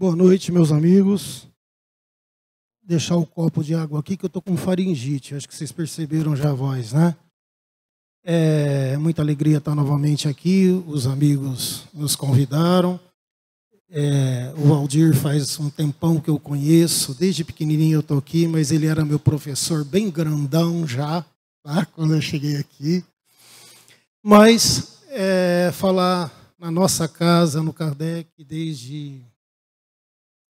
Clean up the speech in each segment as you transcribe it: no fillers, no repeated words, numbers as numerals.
Boa noite, meus amigos. Deixar o copo de água aqui que eu estou com faringite. Acho que vocês perceberam já a voz, né? É muita alegria estar novamente aqui. Os amigos nos convidaram. O Valdir faz um tempão que eu conheço. Desde pequenininho eu estou aqui, mas ele era meu professor bem grandão já, tá? Quando eu cheguei aqui. Mas falar na nossa casa, no Kardec, desde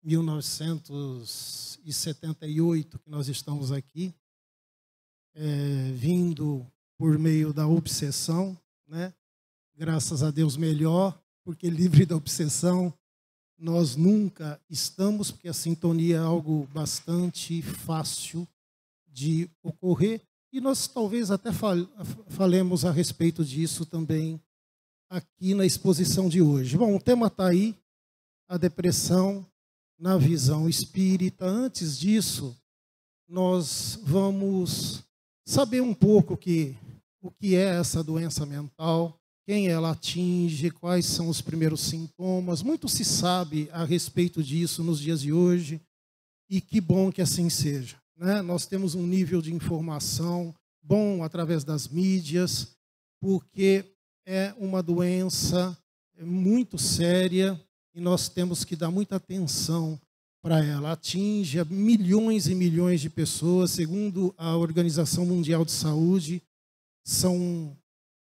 1978 que nós estamos aqui, vindo por meio da obsessão, né? Graças a Deus melhor, porque livre da obsessão nós nunca estamos, porque a sintonia é algo bastante fácil de ocorrer, e nós talvez até falemos a respeito disso também aqui na exposição de hoje. Bom, o tema está aí, a depressão na visão espírita. Antes disso, nós vamos saber um pouco o que é essa doença mental, quem ela atinge, quais são os primeiros sintomas. Muito se sabe a respeito disso nos dias de hoje, e que bom que assim seja, né? Nós temos um nível de informação bom através das mídias, porque é uma doença muito séria e nós temos que dar muita atenção para ela. Atinge milhões e milhões de pessoas. Segundo a Organização Mundial de Saúde, são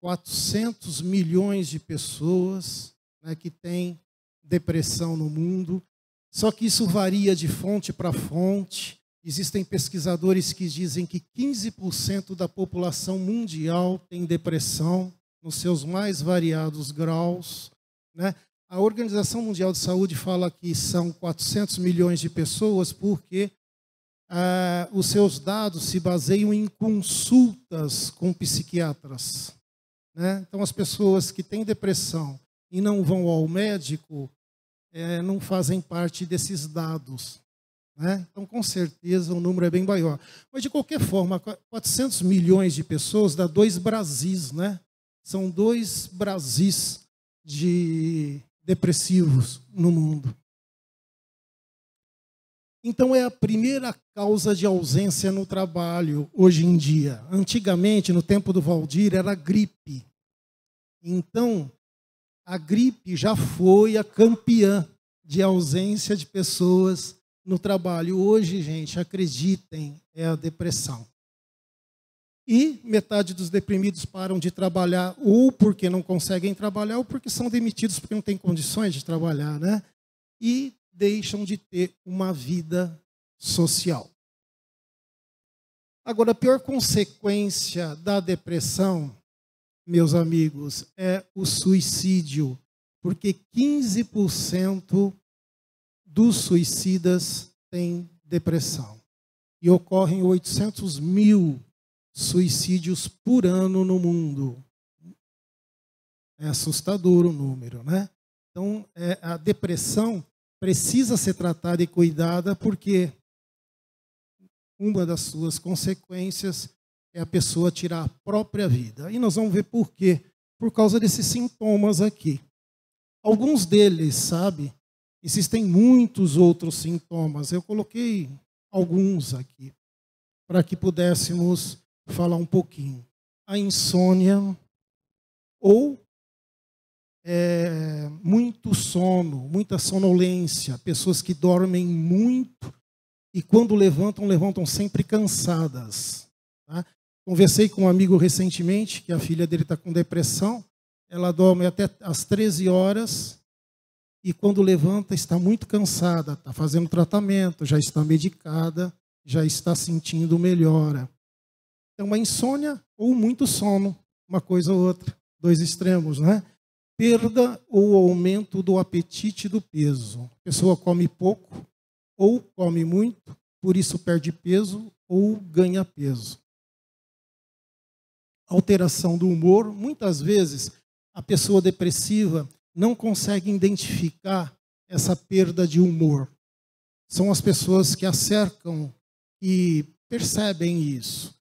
400 milhões de pessoas, né, que têm depressão no mundo. Só que isso varia de fonte para fonte. Existem pesquisadores que dizem que 15% da população mundial tem depressão, nos seus mais variados graus, né? A Organização Mundial de Saúde fala que são 400 milhões de pessoas porque os seus dados se baseiam em consultas com psiquiatras, né? Então, as pessoas que têm depressão e não vão ao médico não fazem parte desses dados, né? Então, com certeza, o número é bem maior. Mas, de qualquer forma, 400 milhões de pessoas dá 2 Brasis, né? São 2 Brasis de depressivos no mundo. Então, é a primeira causa de ausência no trabalho hoje em dia. Antigamente, no tempo do Valdir, era a gripe. Então, a gripe já foi a campeã de ausência de pessoas no trabalho. Hoje, gente, acreditem, é a depressão. E metade dos deprimidos param de trabalhar ou porque não conseguem trabalhar ou porque são demitidos porque não têm condições de trabalhar, né? E deixam de ter uma vida social. Agora, a pior consequência da depressão, meus amigos, é o suicídio, porque 15% dos suicidas têm depressão. E ocorrem 800 mil suicídios por ano no mundo. É assustador o número, né? Então, a depressão precisa ser tratada e cuidada, porque uma das suas consequências é a pessoa tirar a própria vida. E nós vamos ver por quê. Por causa desses sintomas aqui. Alguns deles, sabe? Existem muitos outros sintomas. Eu coloquei alguns aqui, para que pudéssemos falar um pouquinho. A insônia, ou muito sono, muita sonolência, pessoas que dormem muito e quando levantam sempre cansadas, tá? Conversei com um amigo recentemente, que a filha dele está com depressão, ela dorme até às 13 horas e quando levanta está muito cansada, está fazendo tratamento, já está medicada, já está sentindo melhora. Então, uma insônia ou muito sono, uma coisa ou outra, 2 extremos, né? Perda ou aumento do apetite e do peso. A pessoa come pouco ou come muito, por isso perde peso ou ganha peso. Alteração do humor. Muitas vezes, a pessoa depressiva não consegue identificar essa perda de humor. São as pessoas que a cercam e percebem isso.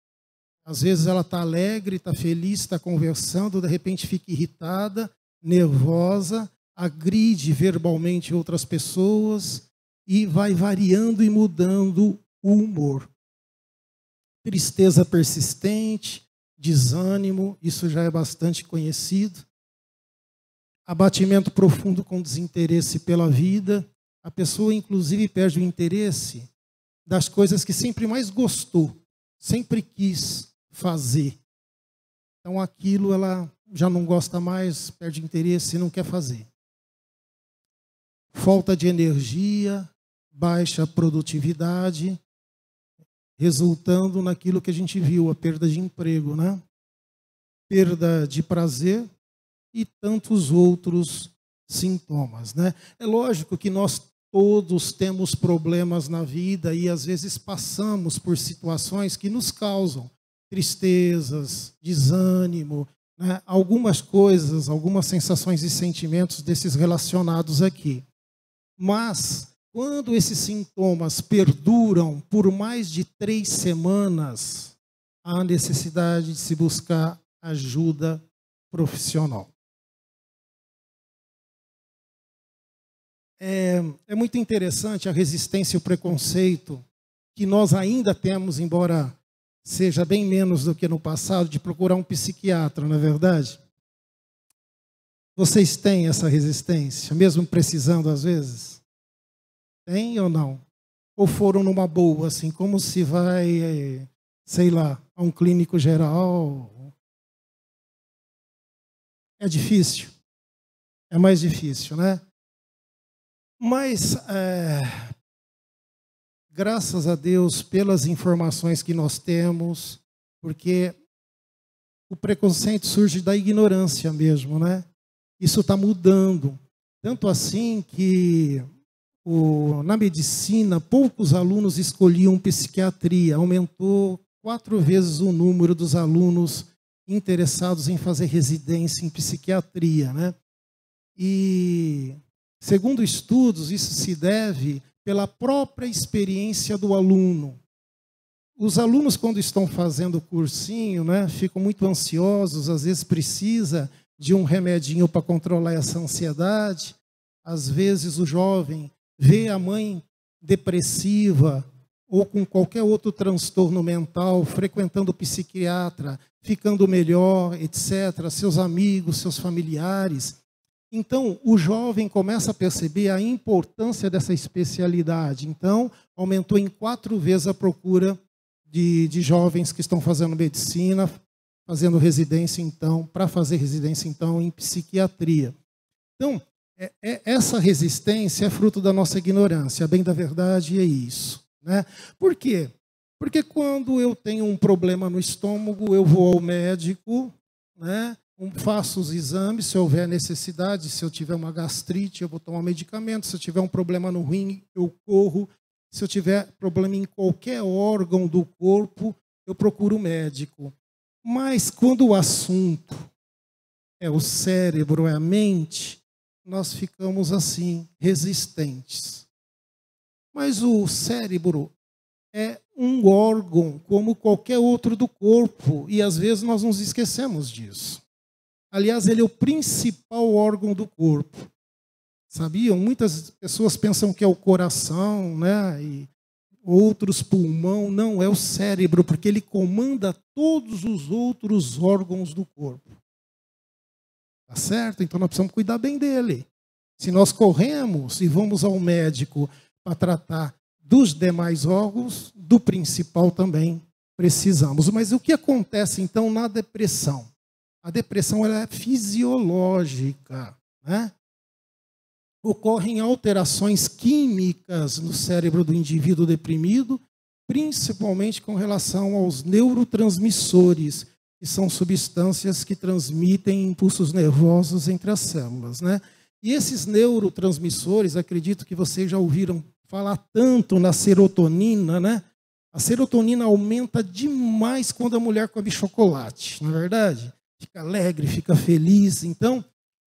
Às vezes ela está alegre, está feliz, está conversando, de repente fica irritada, nervosa, agride verbalmente outras pessoas e vai variando e mudando o humor. Tristeza persistente, desânimo, isso já é bastante conhecido. Abatimento profundo com desinteresse pela vida. A pessoa, inclusive, perde o interesse das coisas que sempre mais gostou, sempre quis fazer. Então, aquilo ela já não gosta mais, perde interesse e não quer fazer. Falta de energia, baixa produtividade, resultando naquilo que a gente viu, a perda de emprego, né? Perda de prazer e tantos outros sintomas, né? É lógico que nós todos temos problemas na vida e às vezes passamos por situações que nos causam tristezas, desânimo, né? Algumas coisas, algumas sensações e sentimentos desses relacionados aqui. Mas quando esses sintomas perduram por mais de 3 semanas, há necessidade de se buscar ajuda profissional. É muito interessante a resistência e o preconceito que nós ainda temos, embora seja bem menos do que no passado, de procurar um psiquiatra, não é verdade? Vocês têm essa resistência, mesmo precisando às vezes? Tem ou não? Ou foram numa boa, assim, como se vai, sei lá, a um clínico geral? É difícil? É mais difícil, né? Mas, graças a Deus pelas informações que nós temos, porque o preconceito surge da ignorância mesmo, né? Isso está mudando. Tanto assim que na medicina, poucos alunos escolhiam psiquiatria. Aumentou 4 vezes o número dos alunos interessados em fazer residência em psiquiatria, né? E, segundo estudos, isso se deve pela própria experiência do aluno. Os alunos, quando estão fazendo o cursinho, né, ficam muito ansiosos, às vezes precisa de um remedinho para controlar essa ansiedade. Às vezes o jovem vê a mãe depressiva ou com qualquer outro transtorno mental, frequentando o psiquiatra, ficando melhor, etc., seus amigos, seus familiares. Então, o jovem começa a perceber a importância dessa especialidade. Então, aumentou em 4 vezes a procura de jovens que estão fazendo medicina, fazendo residência, então, para fazer residência, então, em psiquiatria. Então, essa resistência é fruto da nossa ignorância. A bem da verdade é isso, né? Por quê? Porque quando eu tenho um problema no estômago, eu vou ao médico, né? Faço os exames, se houver necessidade, se eu tiver uma gastrite, eu vou tomar medicamento, se eu tiver um problema no rim, eu corro, se eu tiver problema em qualquer órgão do corpo, eu procuro o médico. Mas quando o assunto é o cérebro, é a mente, nós ficamos assim, resistentes. Mas o cérebro é um órgão como qualquer outro do corpo, e às vezes nós nos esquecemos disso. Aliás, ele é o principal órgão do corpo. Sabiam? Muitas pessoas pensam que é o coração, né? E outros pulmão. Não, é o cérebro, porque ele comanda todos os outros órgãos do corpo. Tá certo? Então nós precisamos cuidar bem dele. Se nós corremos e vamos ao médico para tratar dos demais órgãos, do principal também precisamos. Mas o que acontece então na depressão? A depressão ela é fisiológica, né? Ocorrem alterações químicas no cérebro do indivíduo deprimido, principalmente com relação aos neurotransmissores, que são substâncias que transmitem impulsos nervosos entre as células, né? E esses neurotransmissores, acredito que vocês já ouviram falar tanto na serotonina, né? A serotonina aumenta demais quando a mulher come chocolate, não é verdade? Fica alegre, fica feliz. Então,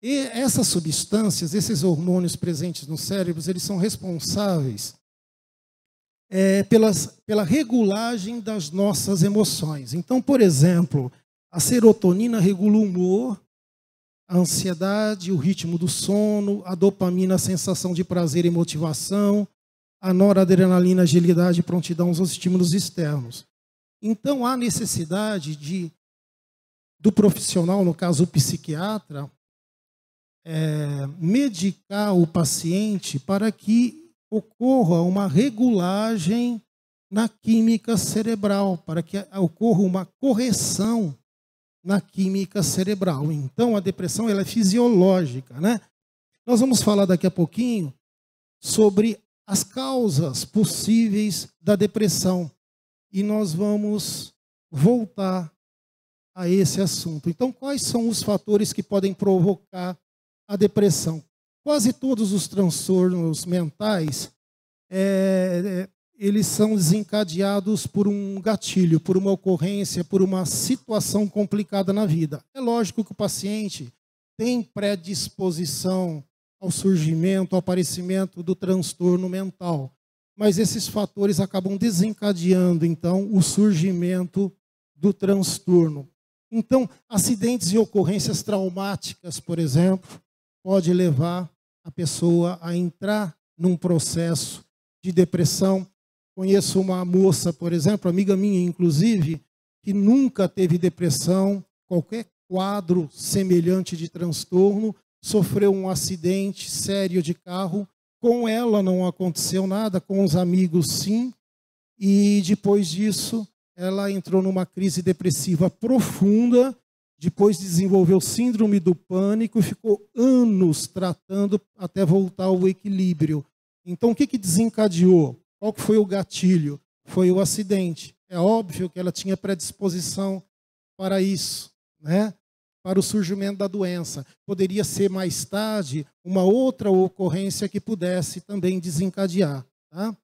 essas substâncias, esses hormônios presentes nos cérebros, eles são responsáveis pela regulagem das nossas emoções. Então, por exemplo, a serotonina regula o humor, a ansiedade, o ritmo do sono, a dopamina, a sensação de prazer e motivação, a noradrenalina, agilidade e prontidão aos estímulos externos. Então, há necessidade do profissional, no caso o psiquiatra, medicar o paciente para que ocorra uma regulagem na química cerebral, para que ocorra uma correção na química cerebral. Então, a depressão ela é fisiológica, né? Nós vamos falar daqui a pouquinho sobre as causas possíveis da depressão. E nós vamos voltar a esse assunto. Então, quais são os fatores que podem provocar a depressão? Quase todos os transtornos mentais, eles são desencadeados por um gatilho, por uma ocorrência, por uma situação complicada na vida. É lógico que o paciente tem predisposição ao surgimento, ao aparecimento do transtorno mental, mas esses fatores acabam desencadeando, então, o surgimento do transtorno. Então, acidentes e ocorrências traumáticas, por exemplo, pode levar a pessoa a entrar num processo de depressão. Conheço uma moça, por exemplo, amiga minha, inclusive, que nunca teve depressão, qualquer quadro semelhante de transtorno, sofreu um acidente sério de carro. Com ela não aconteceu nada, com os amigos sim, e depois disso ela entrou numa crise depressiva profunda, depois desenvolveu síndrome do pânico e ficou anos tratando até voltar ao equilíbrio. Então o que desencadeou? Qual que foi o gatilho? Foi o acidente. É óbvio que ela tinha predisposição para isso, né? Para o surgimento da doença. Poderia ser mais tarde uma outra ocorrência que pudesse também desencadear. Tá?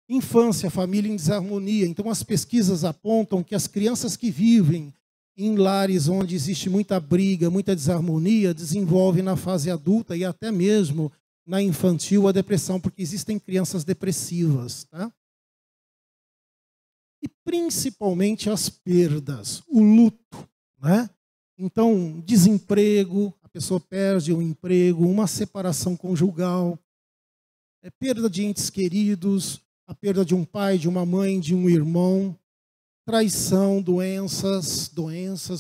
Infância, família em desarmonia. Então, as pesquisas apontam que as crianças que vivem em lares onde existe muita briga, muita desarmonia, desenvolvem na fase adulta e até mesmo na infantil a depressão, porque existem crianças depressivas. Tá? E principalmente as perdas, o luto, né? Então, desemprego, a pessoa perde o emprego, uma separação conjugal, perda de entes queridos, a perda de um pai, de uma mãe, de um irmão, traição, doenças.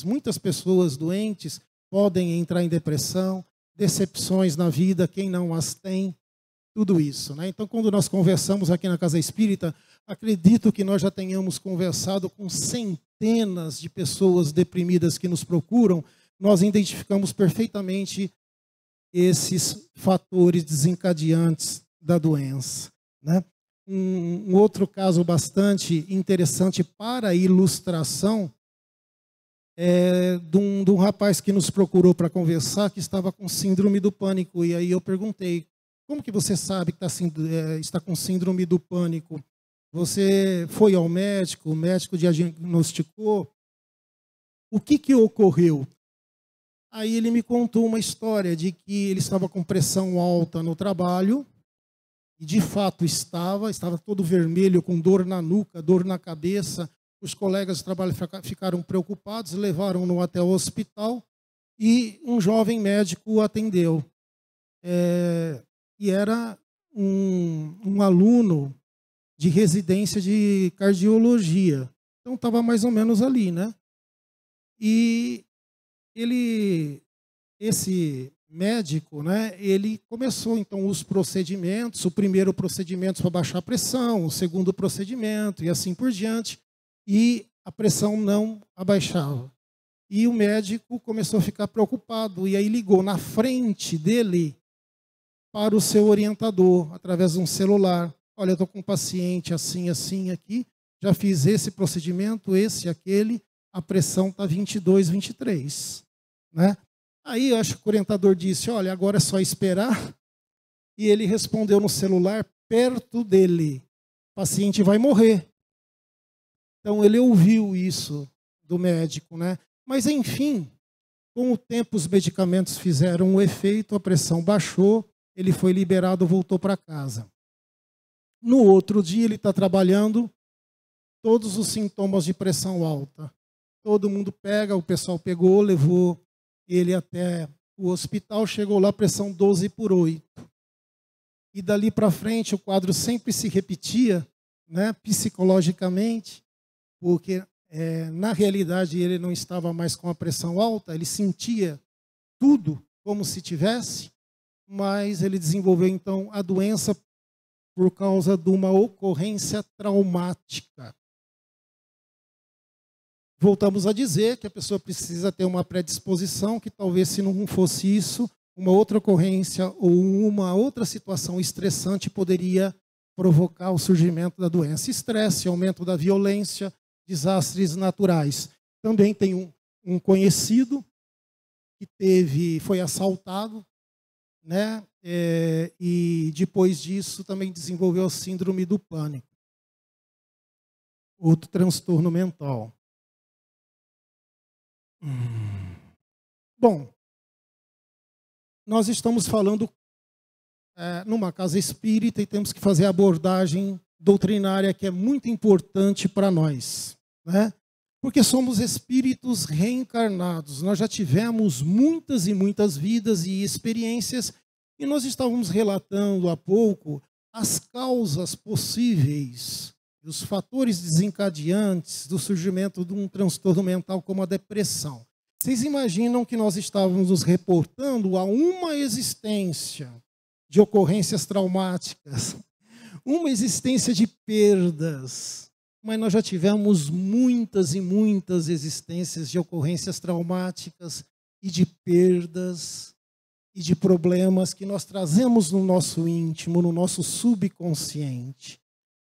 Muitas pessoas doentes podem entrar em depressão, decepções na vida, quem não as tem, tudo isso. Né? Então, quando nós conversamos aqui na Casa Espírita, acredito que nós já tenhamos conversado com centenas de pessoas deprimidas que nos procuram, nós identificamos perfeitamente esses fatores desencadeantes da doença. Né? Um outro caso bastante interessante para ilustração é de um rapaz que nos procurou para conversar, que estava com síndrome do pânico. E aí eu perguntei, como que você sabe que está com síndrome do pânico? Você foi ao médico, o médico diagnosticou. O que ocorreu? Aí ele me contou uma história de que ele estava com pressão alta no trabalho, e de fato estava todo vermelho, com dor na nuca, dor na cabeça. Os colegas de trabalho ficaram preocupados, levaram-no até o hospital e um jovem médico o atendeu. E era um aluno de residência de cardiologia. Então estava mais ou menos ali, né? E esse médico, né, ele começou então os procedimentos, o primeiro procedimento para baixar a pressão, o segundo procedimento e assim por diante, e a pressão não abaixava. E o médico começou a ficar preocupado e aí ligou na frente dele para o seu orientador, através de um celular. Olha, eu estou com um paciente assim, assim aqui, já fiz esse procedimento, esse, aquele, a pressão está 22, 23. Né? Aí eu acho que o orientador disse, olha, agora é só esperar. E ele respondeu no celular, perto dele, o paciente vai morrer. Então ele ouviu isso do médico, né? Mas enfim, com o tempo os medicamentos fizeram o efeito, a pressão baixou, ele foi liberado, voltou para casa. No outro dia ele está trabalhando, todos os sintomas de pressão alta. Todo mundo pega, o pessoal pegou, levou ele até o hospital, chegou lá pressão 12/8. E dali para frente o quadro sempre se repetia, né, psicologicamente, porque na realidade ele não estava mais com a pressão alta, ele sentia tudo como se tivesse, mas ele desenvolveu então a doença por causa de uma ocorrência traumática. Voltamos a dizer que a pessoa precisa ter uma predisposição, que talvez se não fosse isso, uma outra ocorrência ou uma outra situação estressante poderia provocar o surgimento da doença. Estresse, aumento da violência, desastres naturais. Também tem um conhecido que foi assaltado, né? E depois disso também desenvolveu a síndrome do pânico, outro transtorno mental. Bom, nós estamos falando numa casa espírita e temos que fazer a abordagem doutrinária que é muito importante para nós, né? Porque somos espíritos reencarnados. Nós já tivemos muitas e muitas vidas e experiências e nós estávamos relatando há pouco as causas possíveis, os fatores desencadeantes do surgimento de um transtorno mental como a depressão. Vocês imaginam que nós estávamos nos reportando a uma existência de ocorrências traumáticas, uma existência de perdas, mas nós já tivemos muitas e muitas existências de ocorrências traumáticas e de perdas e de problemas que nós trazemos no nosso íntimo, no nosso subconsciente.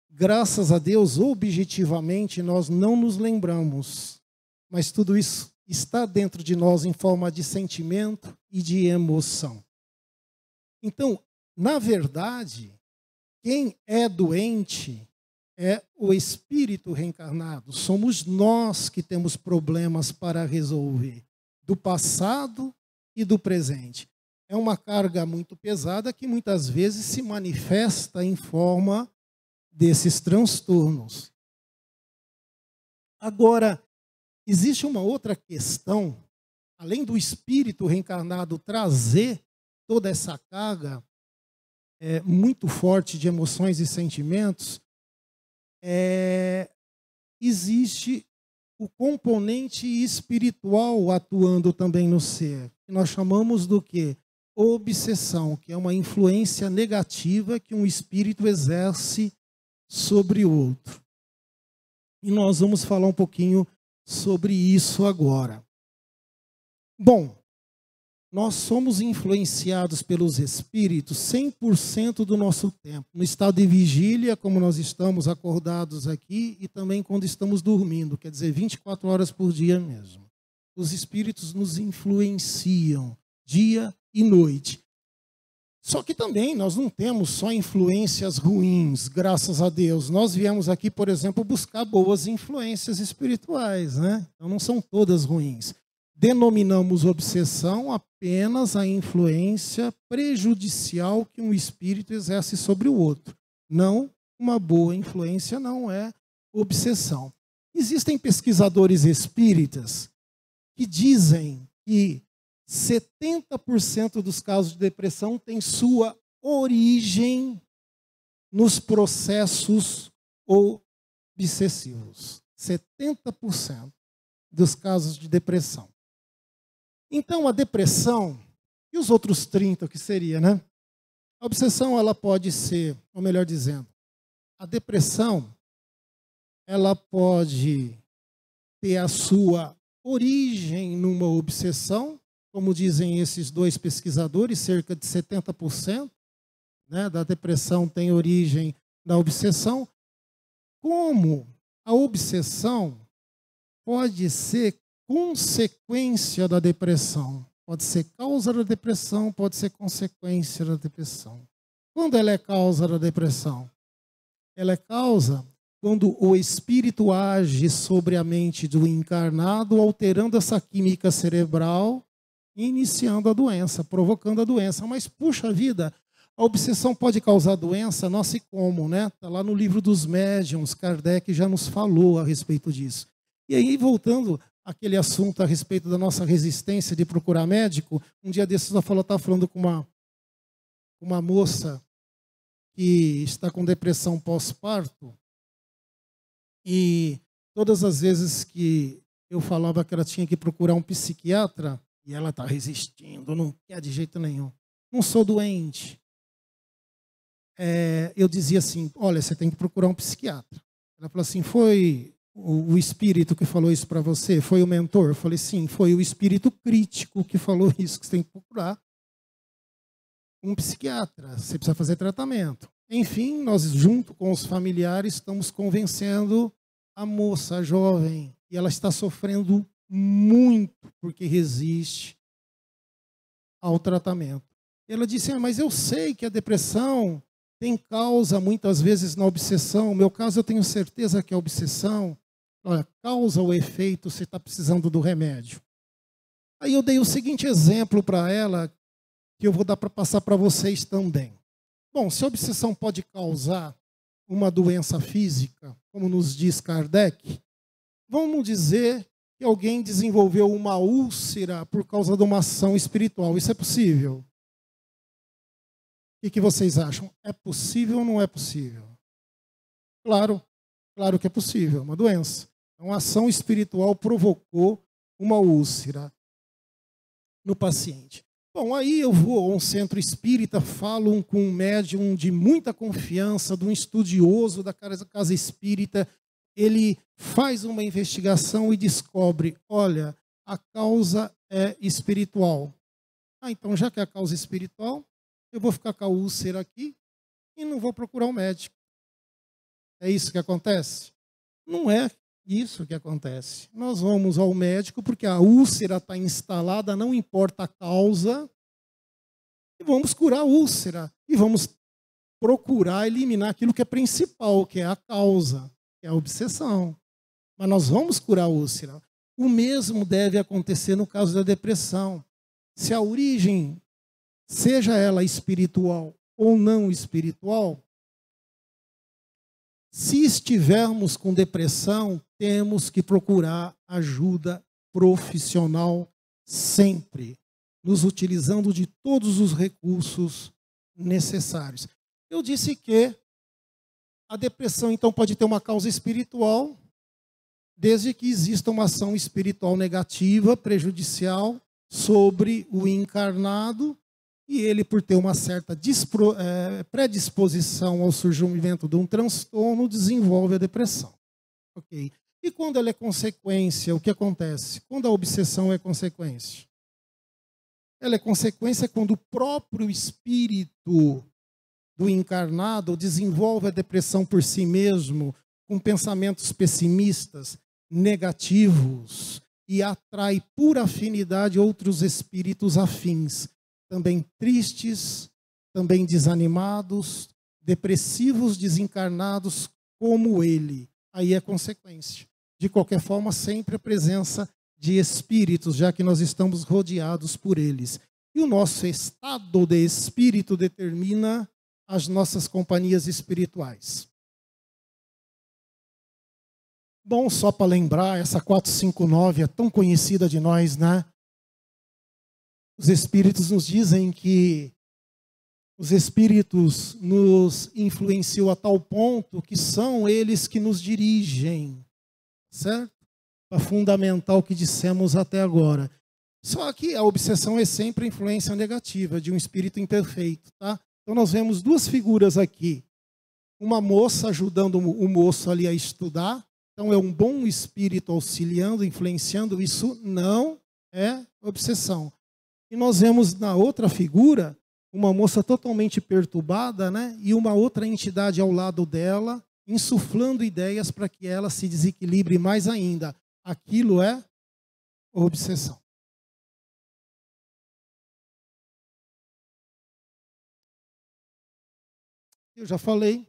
Graças a Deus, objetivamente, nós não nos lembramos, mas tudo isso está dentro de nós em forma de sentimento e de emoção. Então, na verdade, quem é doente é o espírito reencarnado. Somos nós que temos problemas para resolver, do passado e do presente. É uma carga muito pesada que muitas vezes se manifesta em forma desses transtornos. Agora, existe uma outra questão, além do espírito reencarnado trazer toda essa carga muito forte de emoções e sentimentos, existe o componente espiritual atuando também no ser, que nós chamamos do quê? Obsessão, que é uma influência negativa que um espírito exerce sobre o outro. E nós vamos falar um pouquinho sobre isso agora. Bom, nós somos influenciados pelos espíritos 100% do nosso tempo. No estado de vigília, como nós estamos acordados aqui, e também quando estamos dormindo, quer dizer, 24 horas por dia mesmo. Os espíritos nos influenciam dia e noite. Só que também nós não temos só influências ruins, graças a Deus. Nós viemos aqui, por exemplo, buscar boas influências espirituais, né? Então não são todas ruins. Denominamos obsessão apenas a influência prejudicial que um espírito exerce sobre o outro. Não uma boa influência, não é obsessão. Existem pesquisadores espíritas que dizem que 70% dos casos de depressão têm sua origem nos processos obsessivos. 70% dos casos de depressão. Então, a depressão, e os outros 30%, que seria, né? A obsessão, ela pode ser, ou melhor dizendo, a depressão, ela pode ter a sua origem numa obsessão, como dizem esses dois pesquisadores, cerca de 70%, né, da depressão tem origem na obsessão, como a obsessão pode ser consequência da depressão. Pode ser causa da depressão, pode ser consequência da depressão. Quando ela é causa da depressão? Ela é causa quando o espírito age sobre a mente do encarnado, alterando essa química cerebral, iniciando a doença, provocando a doença. Mas, puxa vida, a obsessão pode causar doença? Nossa, e como, né? Está lá no livro dos médiuns, Kardec já nos falou a respeito disso. E aí, voltando aquele assunto a respeito da nossa resistência de procurar médico. Um dia desses eu estava falando com uma moça que está com depressão pós-parto, e todas as vezes que eu falava que ela tinha que procurar um psiquiatra, e ela está resistindo, não quer de jeito nenhum. Não sou doente. Eu dizia assim, olha, você tem que procurar um psiquiatra. Ela falou assim, foi o espírito que falou isso para você? Foi o mentor? Eu falei, sim, foi o espírito crítico que falou isso, que você tem que procurar um psiquiatra. Você precisa fazer tratamento. Enfim, nós, junto com os familiares, estamos convencendo a moça, a jovem, e ela está sofrendo muito porque resiste ao tratamento. Ela disse, mas eu sei que a depressão tem causa muitas vezes na obsessão. No meu caso, eu tenho certeza que a obsessão, olha, causa o efeito, você está precisando do remédio. Aí eu dei o seguinte exemplo para ela, que eu vou dar para passar para vocês também. Bom, se a obsessão pode causar uma doença física, como nos diz Kardec, vamos dizer que alguém desenvolveu uma úlcera por causa de uma ação espiritual. Isso é possível? O que vocês acham? É possível ou não é possível? Claro, claro que é possível, é uma doença. Então, a ação espiritual provocou uma úlcera no paciente. Bom, aí eu vou a um centro espírita, falo com um médium de muita confiança, de um estudioso da casa espírita. Ele faz uma investigação e descobre, olha, a causa é espiritual. Então, já que é a causa espiritual, eu vou ficar com a úlcera aqui e não vou procurar um médico. É isso que acontece? Não é isso que acontece. Nós vamos ao médico porque a úlcera está instalada, não importa a causa, e vamos curar a úlcera. E vamos procurar eliminar aquilo que é principal, que é a causa, que é a obsessão. Mas nós vamos curar a úlcera. O mesmo deve acontecer no caso da depressão. Se a origem, seja ela espiritual ou não espiritual, se estivermos com depressão, temos que procurar ajuda profissional sempre, nos utilizando de todos os recursos necessários. Eu disse que a depressão, então, pode ter uma causa espiritual, desde que exista uma ação espiritual negativa, prejudicial, sobre o encarnado, e ele, por ter uma certa predisposição ao surgimento de um transtorno, desenvolve a depressão. Ok? E quando ela é consequência, o que acontece? Quando a obsessão é consequência? Ela é consequência quando o próprio espírito do encarnado desenvolve a depressão por si mesmo, com pensamentos pessimistas, negativos, e atrai por afinidade outros espíritos afins, também tristes, também desanimados, depressivos, desencarnados como ele. Aí é consequência. De qualquer forma, sempre a presença de espíritos, já que nós estamos rodeados por eles. E o nosso estado de espírito determina as nossas companhias espirituais. Bom, só para lembrar, essa 459 é tão conhecida de nós, né? Os espíritos nos dizem que os espíritos nos influenciam a tal ponto que são eles que nos dirigem, certo? Para fundamentar o que dissemos até agora. Só que a obsessão é sempre a influência negativa de um espírito imperfeito, tá? Então nós vemos duas figuras aqui. Uma moça ajudando o moço ali a estudar. Então é um bom espírito auxiliando, influenciando. Isso não é obsessão. E nós vemos na outra figura uma moça totalmente perturbada, né? E uma outra entidade ao lado dela, insuflando ideias para que ela se desequilibre mais ainda. Aquilo é obsessão. Eu já falei.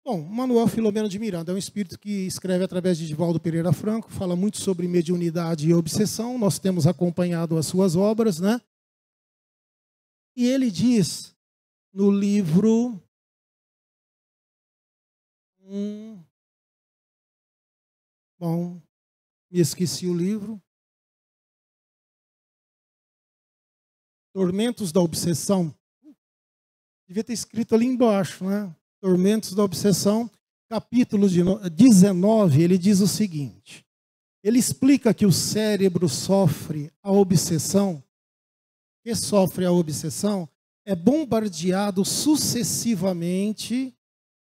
Bom, Manuel Filomeno de Miranda é um espírito que escreve através de Divaldo Pereira Franco, fala muito sobre mediunidade e obsessão. Nós temos acompanhado as suas obras, né? E ele diz no livro bom, me esqueci o livro. Tormentos da Obsessão. Devia ter escrito ali embaixo, né? Tormentos da Obsessão, capítulo 19, ele diz o seguinte. Ele explica que o cérebro sofre a obsessão, que sofre a obsessão, é bombardeado sucessivamente,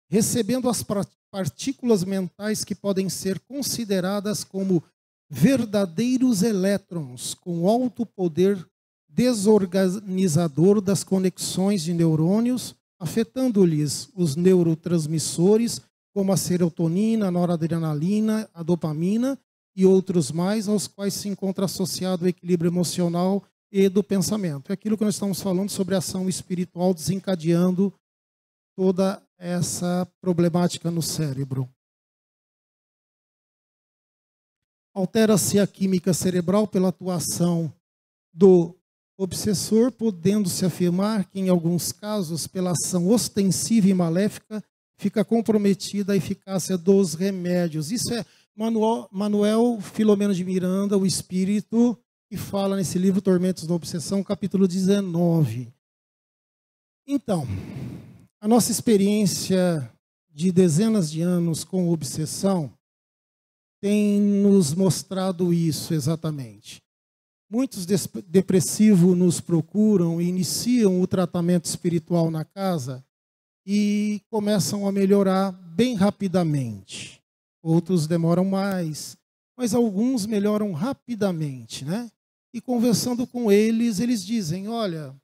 recebendo as partículas mentais que podem ser consideradas como verdadeiros elétrons, com alto poder desorganizador das conexões de neurônios, afetando-lhes os neurotransmissores, como a serotonina, a noradrenalina, a dopamina e outros mais, aos quais se encontra associado o equilíbrio emocional e do pensamento. É aquilo que nós estamos falando sobre a ação espiritual desencadeando toda essa problemática no cérebro. Altera-se a química cerebral pela atuação do obsessor, podendo-se afirmar que, em alguns casos, pela ação ostensiva e maléfica, fica comprometida a eficácia dos remédios. Isso é Manuel Filomeno de Miranda, o espírito, que fala nesse livro Tormentos da Obsessão, capítulo 19. Então, a nossa experiência de dezenas de anos com obsessão tem nos mostrado isso exatamente. Muitos depressivos nos procuram e iniciam o tratamento espiritual na casa e começam a melhorar bem rapidamente. Outros demoram mais, mas alguns melhoram rapidamente, né? E conversando com eles, eles dizem, olha,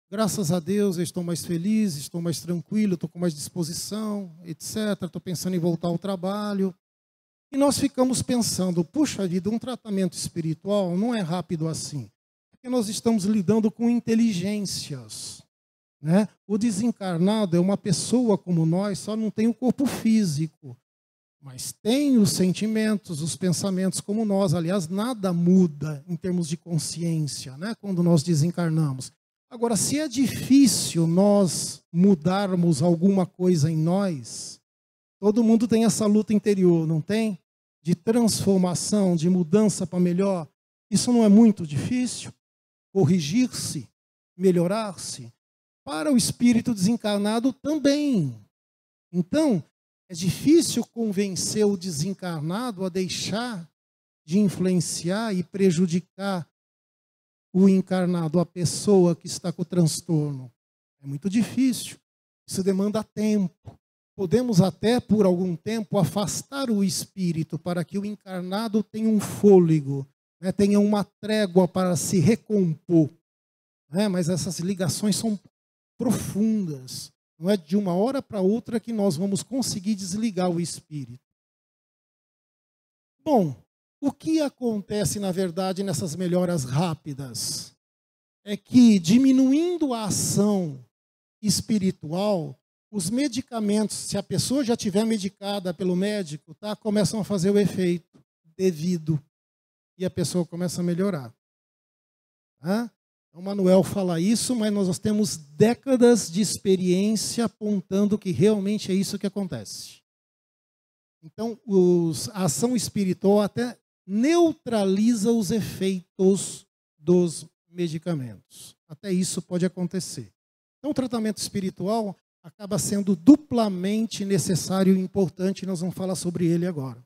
graças a Deus eu estou mais feliz, estou mais tranquilo, estou com mais disposição, etc. Estou pensando em voltar ao trabalho. E nós ficamos pensando, puxa vida, um tratamento espiritual não é rápido assim. Porque nós estamos lidando com inteligências, né? O desencarnado é uma pessoa como nós, só não tem o corpo físico. Mas tem os sentimentos, os pensamentos como nós. Aliás, nada muda em termos de consciência, né, quando nós desencarnamos. Agora, se é difícil nós mudarmos alguma coisa em nós, todo mundo tem essa luta interior, não tem? De transformação, de mudança para melhor. Isso não é muito difícil? Corrigir-se, melhorar-se. Para o espírito desencarnado também. Então, é difícil convencer o desencarnado a deixar de influenciar e prejudicar o encarnado, a pessoa que está com o transtorno. É muito difícil. Isso demanda tempo. Podemos até, por algum tempo, afastar o espírito para que o encarnado tenha um fôlego, né, tenha uma trégua para se recompor. Né, mas essas ligações são profundas. Não é de uma hora para outra que nós vamos conseguir desligar o espírito. Bom, o que acontece, na verdade, nessas melhoras rápidas? É que, diminuindo a ação espiritual, os medicamentos, se a pessoa já estiver medicada pelo médico, tá, começam a fazer o efeito devido. E a pessoa começa a melhorar. Tá? O Manuel fala isso, mas nós temos décadas de experiência apontando que realmente é isso que acontece. Então, a ação espiritual até neutraliza os efeitos dos medicamentos. Até isso pode acontecer. Então, o tratamento espiritual acaba sendo duplamente necessário e importante, e nós vamos falar sobre ele agora.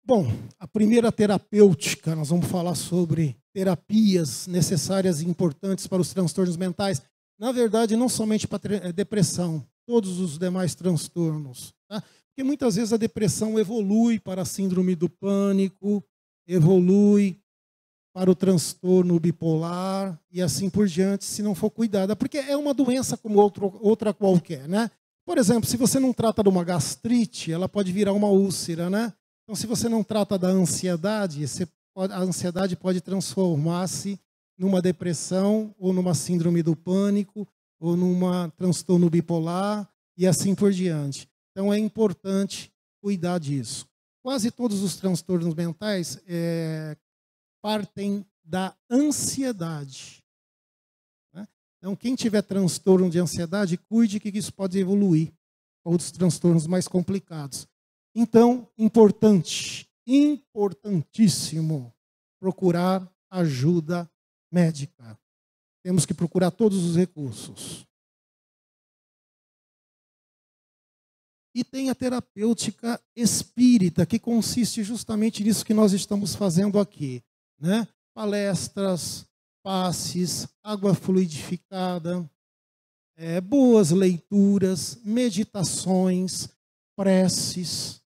Bom, a primeira terapêutica, nós vamos falar sobre terapias necessárias e importantes para os transtornos mentais. Na verdade, não somente para a depressão, todos os demais transtornos. Tá? Porque muitas vezes a depressão evolui para a síndrome do pânico, evolui para o transtorno bipolar e assim por diante, se não for cuidada. Porque é uma doença como outra qualquer, né? Por exemplo, se você não trata de uma gastrite, ela pode virar uma úlcera, né? Então, se você não trata da ansiedade, a ansiedade pode transformar-se numa depressão, ou numa síndrome do pânico, ou numa transtorno bipolar, e assim por diante. Então, é importante cuidar disso. Quase todos os transtornos mentais partem da ansiedade. Né? Então, quem tiver transtorno de ansiedade, cuide que isso pode evoluir para outros transtornos mais complicados. Então, importantíssimo, procurar ajuda médica. Temos que procurar todos os recursos. E tem a terapêutica espírita, que consiste justamente nisso que nós estamos fazendo aqui, né? Palestras, passes, água fluidificada, boas leituras, meditações, preces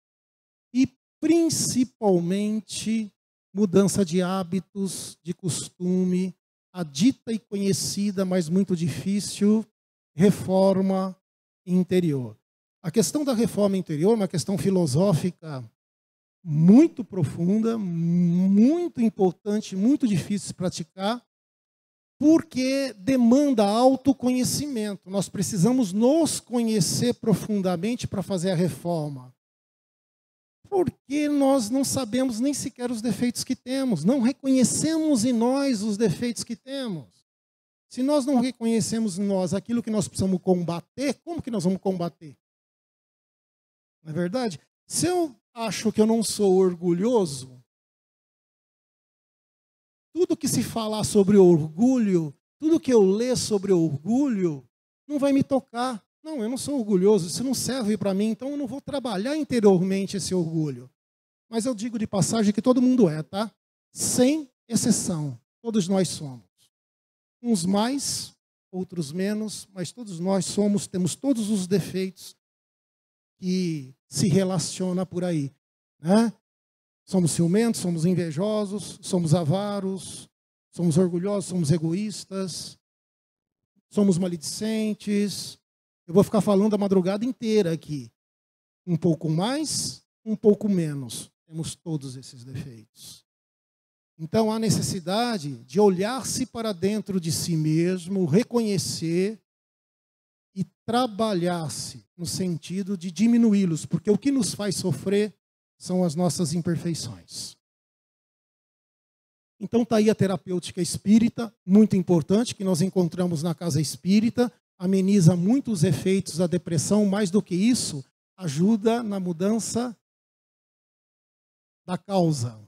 e principalmente mudança de hábitos, de costume, a dita e conhecida, mas muito difícil, reforma interior. A questão da reforma interior é uma questão filosófica muito profunda, muito importante, muito difícil de praticar, porque demanda autoconhecimento. Nós precisamos nos conhecer profundamente para fazer a reforma. Porque nós não sabemos nem sequer os defeitos que temos, não reconhecemos em nós os defeitos que temos. Se nós não reconhecemos em nós aquilo que nós precisamos combater, como que nós vamos combater? Não é verdade? Se eu acho que eu não sou orgulhoso, tudo que se falar sobre orgulho, tudo que eu ler sobre orgulho, não vai me tocar. Não, eu não sou orgulhoso, isso não serve para mim, então eu não vou trabalhar interiormente esse orgulho. Mas eu digo de passagem que todo mundo é, tá? Sem exceção, todos nós somos. Uns mais, outros menos, mas todos nós somos, temos todos os defeitos que se relaciona por aí, né? Somos ciumentos, somos invejosos, somos avaros, somos orgulhosos, somos egoístas, somos maledicentes. Eu vou ficar falando a madrugada inteira aqui. Um pouco mais, um pouco menos. Temos todos esses defeitos. Então há necessidade de olhar-se para dentro de si mesmo, reconhecer e trabalhar-se no sentido de diminuí-los, porque o que nos faz sofrer são as nossas imperfeições. Então está aí a terapêutica espírita, muito importante, que nós encontramos na casa espírita, ameniza muito os efeitos da depressão, mais do que isso, ajuda na mudança da causa.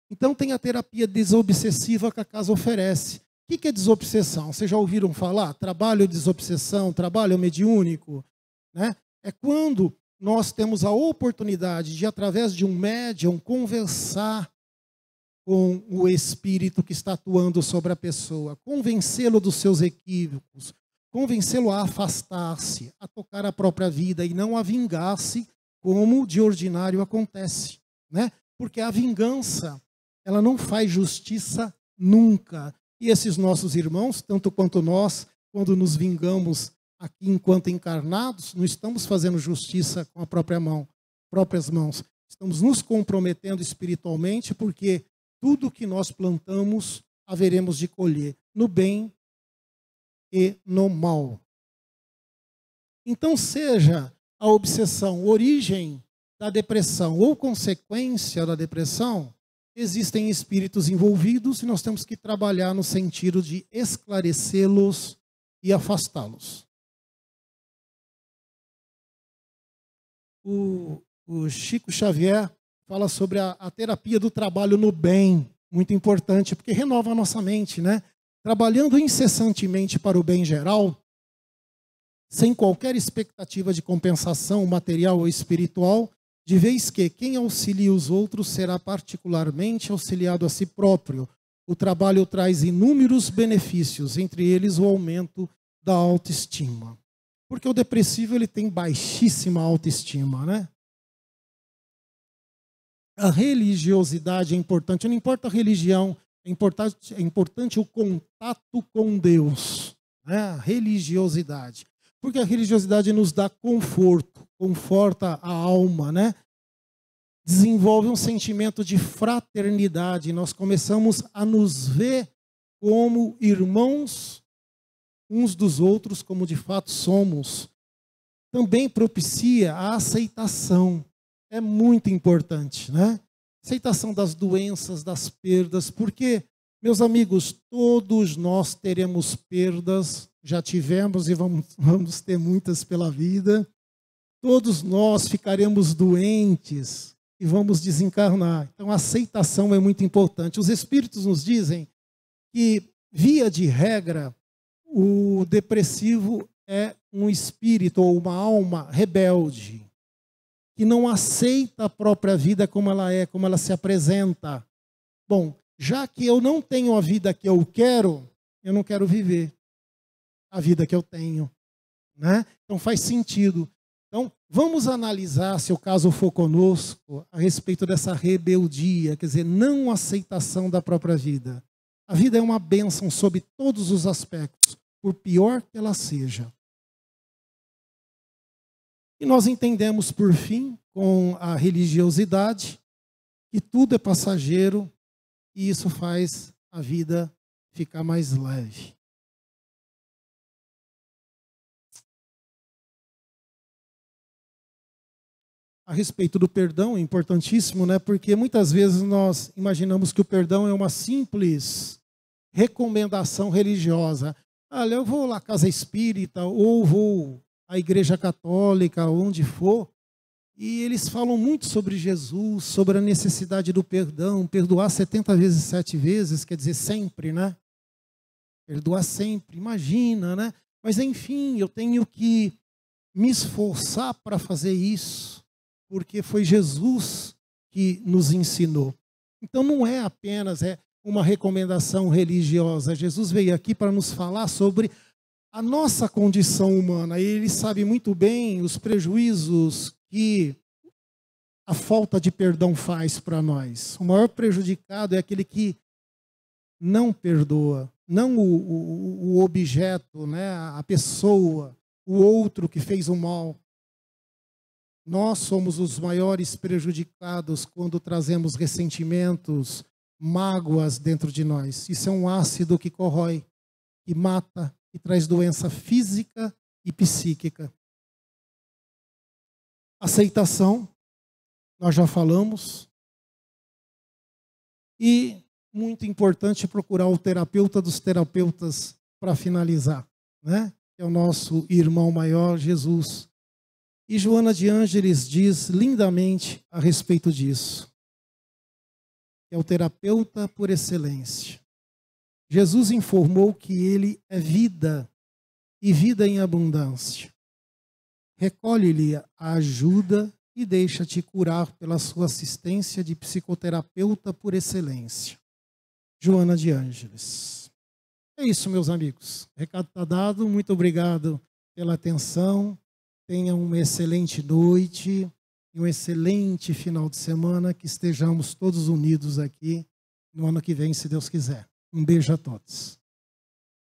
Então tem a terapia desobsessiva que a casa oferece. O que é desobsessão? Vocês já ouviram falar? Trabalho desobsessão, trabalho mediúnico, né? É quando nós temos a oportunidade de, através de um médium, conversar com o espírito que está atuando sobre a pessoa, convencê-lo dos seus equívocos, convencê-lo a afastar-se, a tocar a própria vida e não a vingar-se, como de ordinário acontece, né? Porque a vingança, ela não faz justiça nunca. E esses nossos irmãos, tanto quanto nós, quando nos vingamos aqui enquanto encarnados, não estamos fazendo justiça com a próprias mãos. Estamos nos comprometendo espiritualmente, porque tudo que nós plantamos haveremos de colher, no bem e no mal. Então, seja a obsessão origem da depressão ou consequência da depressão, existem espíritos envolvidos e nós temos que trabalhar no sentido de esclarecê-los e afastá-los. O Chico Xavier fala sobre a terapia do trabalho no bem, muito importante, porque renova a nossa mente, né? Trabalhando incessantemente para o bem geral, sem qualquer expectativa de compensação material ou espiritual, de vez que quem auxilia os outros será particularmente auxiliado a si próprio. O trabalho traz inúmeros benefícios, entre eles o aumento da autoestima. Porque o depressivo ele tem baixíssima autoestima, né? A religiosidade é importante, não importa a religião, é importante o contato com Deus, né? A religiosidade. Porque a religiosidade nos dá conforto, conforta a alma, né? Desenvolve um sentimento de fraternidade. Nós começamos a nos ver como irmãos uns dos outros, como de fato somos. Também propicia a aceitação. É muito importante, né? Aceitação das doenças, das perdas, porque, meus amigos, todos nós teremos perdas, já tivemos e vamos ter muitas pela vida. Todos nós ficaremos doentes e vamos desencarnar. Então, a aceitação é muito importante. Os espíritos nos dizem que, via de regra, o depressivo é um espírito ou uma alma rebelde, que não aceita a própria vida como ela é, como ela se apresenta. Bom, já que eu não tenho a vida que eu não quero viver a vida que eu tenho, né? Então faz sentido. Então vamos analisar, se o caso for conosco, a respeito dessa rebeldia, quer dizer, não aceitação da própria vida. A vida é uma bênção sob todos os aspectos, por pior que ela seja. E nós entendemos, por fim, com a religiosidade, que tudo é passageiro e isso faz a vida ficar mais leve. A respeito do perdão, é importantíssimo, né? Porque muitas vezes nós imaginamos que o perdão é uma simples recomendação religiosa. Olha, eu vou lá à casa espírita ou vou à igreja católica, onde for, e eles falam muito sobre Jesus, sobre a necessidade do perdão, perdoar 70 vezes 7 vezes, quer dizer, sempre, né? Perdoar sempre, imagina, né? Mas enfim, eu tenho que me esforçar para fazer isso, porque foi Jesus que nos ensinou. Então não é apenas uma recomendação religiosa. Jesus veio aqui para nos falar sobre a nossa condição humana. E ele sabe muito bem os prejuízos que a falta de perdão faz para nós. O maior prejudicado é aquele que não perdoa, não o objeto, né, a pessoa, o outro que fez o mal. Nós somos os maiores prejudicados quando trazemos ressentimentos, mágoas dentro de nós. Isso é um ácido que corrói, que mata, que traz doença física e psíquica. Aceitação, nós já falamos. E, muito importante, procurar o terapeuta dos terapeutas para finalizar, né? Que é o nosso irmão maior, Jesus. E Joana de Ângeles diz lindamente a respeito disso. É o terapeuta por excelência. Jesus informou que ele é vida e vida em abundância. Recolhe-lhe a ajuda e deixa-te curar pela sua assistência de psicoterapeuta por excelência. Joana de Ângeles. É isso, meus amigos. O recado está dado. Muito obrigado pela atenção. Tenham uma excelente noite e um excelente final de semana. Que estejamos todos unidos aqui no ano que vem, se Deus quiser. Um beijo a todos.